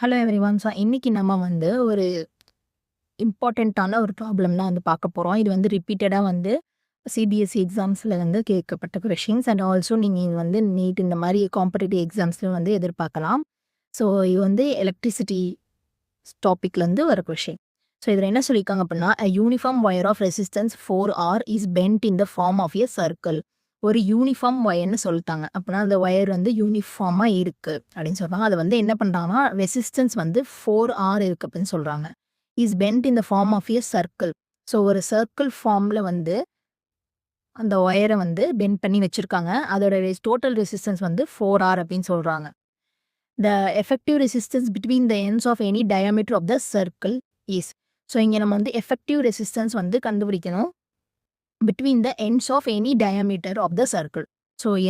Hello everyone. இன்னைக்கு நம்ம வந்து ஒரு இம்பார்ட்டண்ட்டான ஒரு ப்ராப்ளம் தான் வந்து பார்க்க போறோம். இது வந்து ரிப்பீட்டடா வந்து சிபிஎஸ்இ எக்ஸாம்ஸ்ல வந்து கேட்கப்பட்ட கொஷின்ஸ் அண்ட் ஆல்சோ நீங்க இது வந்து நீட் இந்த மாரி காம்படிட்டிவ் எக்ஸாம்ஸ்ல வந்து எதிர்பார்க்கலாம். இது வந்து எலக்ட்ரிசிட்டி டாபிக்லேருந்து வர கொஷின். இதில் என்ன சொல்லியிருக்காங்க அப்படின்னா, "a uniform wire of resistance 4R is bent in the form of a circle." ஒரு யூனிஃபார்ம் வயர்ன்னு சொல்லிட்டாங்க. அப்படின்னா அந்த வயர் வந்து யூனிஃபார்மா இருக்கு அப்படின்னு சொல்றாங்க. அது வந்து என்ன பண்றாங்கன்னா, ரெசிஸ்டன்ஸ் வந்து 4R இருக்கு அப்படின்னு சொல்றாங்க. Is bent in the form of a circle. ஒரு சர்க்கிள் ஃபார்ம்ல வந்து அந்த ஒயரை வந்து பெண்ட் பண்ணி வச்சிருக்காங்க. அதோட டோட்டல் ரெசிஸ்டன்ஸ் வந்து 4R அப்படின்னு சொல்றாங்க. The effective resistance between the ends of any diameter of the circle is. இங்க நம்ம வந்து எஃபெக்டிவ் ரெசிஸ்டன்ஸ் வந்து கண்டுபிடிக்கணும். Between the ends of any diameter of the circle.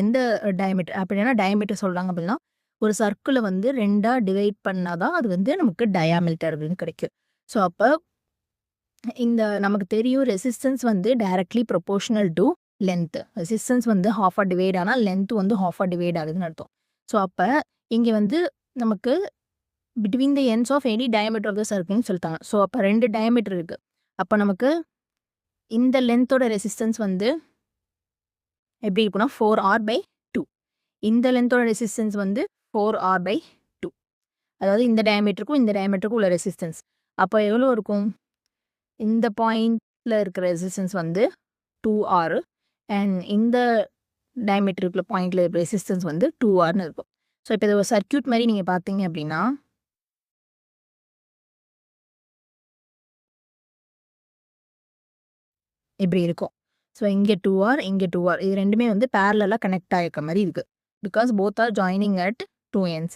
எந்த டயாமீட்டர் அப்படின்னா டயாமீட்டர் சொல்றாங்க அப்படின்னா, ஒரு சர்க்கிளை வந்து 2ஆ டிவைட் பண்ணாதான் அது வந்து நமக்கு டயாமீட்டர் அப்படின்னு கிடைக்கும். அப்ப இந்த நமக்கு தெரியும் ரெசிஸ்டன்ஸ் வந்து directly proportional to length. Resistance வந்து ஹாஃபா டிவைட் ஆனால் லென்த் வந்து ஹாஃபா டிவைட் ஆகுதுன்னு அர்த்தம். அப்ப இங்க வந்து நமக்கு between the ends of any diameter of the சர்க்கிள்னு சொல்லிட்டாங்க. அப்ப 2 டயாமீட்டர் இருக்கு. அப்ப நமக்கு இந்த லென்த்தோட ரெசிஸ்டன்ஸ் வந்து எப்படி இருக்குன்னா 4R/2. இந்த லென்த்தோட ரெசிஸ்டன்ஸ் வந்து 4R/2. அதாவது இந்த டயாமீட்டருக்கும் இந்த டயாமீட்டருக்கும் உள்ள ரெசிஸ்டன்ஸ். அப்போ எவ்வளோ இருக்கும்? இந்த பாயிண்ட்ல இருக்கிற ரெசிஸ்டன்ஸ் வந்து 2R அண்ட் இந்த டயாமீட்டர் இருக்கிற பாயிண்ட்ல இருக்கிற ரெசிஸ்டன்ஸ் வந்து 2Rன்னு இருக்கும். இப்போ இது ஒரு சர்க்யூட் மாதிரி நீங்க பார்த்தீங்க அப்படின்னா இப்படி இருக்கும். இங்கே 2R இங்கே 2R இது ரெண்டுமே வந்து பேரலாக கனெக்ட் ஆகிருக்க மாதிரி இருக்கு. Because both are joining at 2 ends.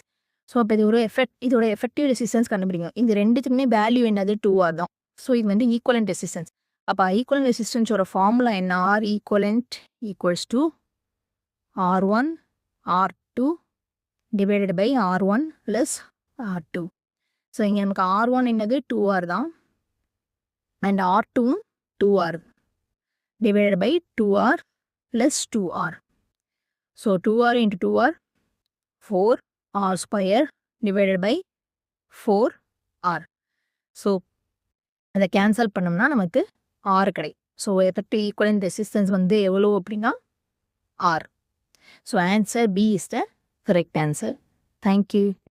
இப்போ இது ஒரு இதோட எஃபெக்டிவ் ரெசிஸ்டன்ஸ் கண்டுபிடிக்கணும். இது ரெண்டுத்துக்குமே வேல்யூ என்னது 2R தான். இது வந்து ஈக்குவலன்ட் ரெசிஸ்டன்ஸ். அப்போ ஈக்குவலன்ட் ரெசிஸ்டன்ஸோட ஃபார்முலா என்ன? R equivalent equals to R1 R2 divided by R1 plus R2. இங்கே நமக்கு R1 என்னது 2R தான் and R2 2R divided by 2R plus 2R. 2R into 2R 4R square divided by 4R. அதை cancel பண்ணோம்னா நமக்கு R கிடைக்கும். Effective equivalent resistance வந்து எவ்வளோ அப்படின்னா R. Answer B is the correct answer. Thank you.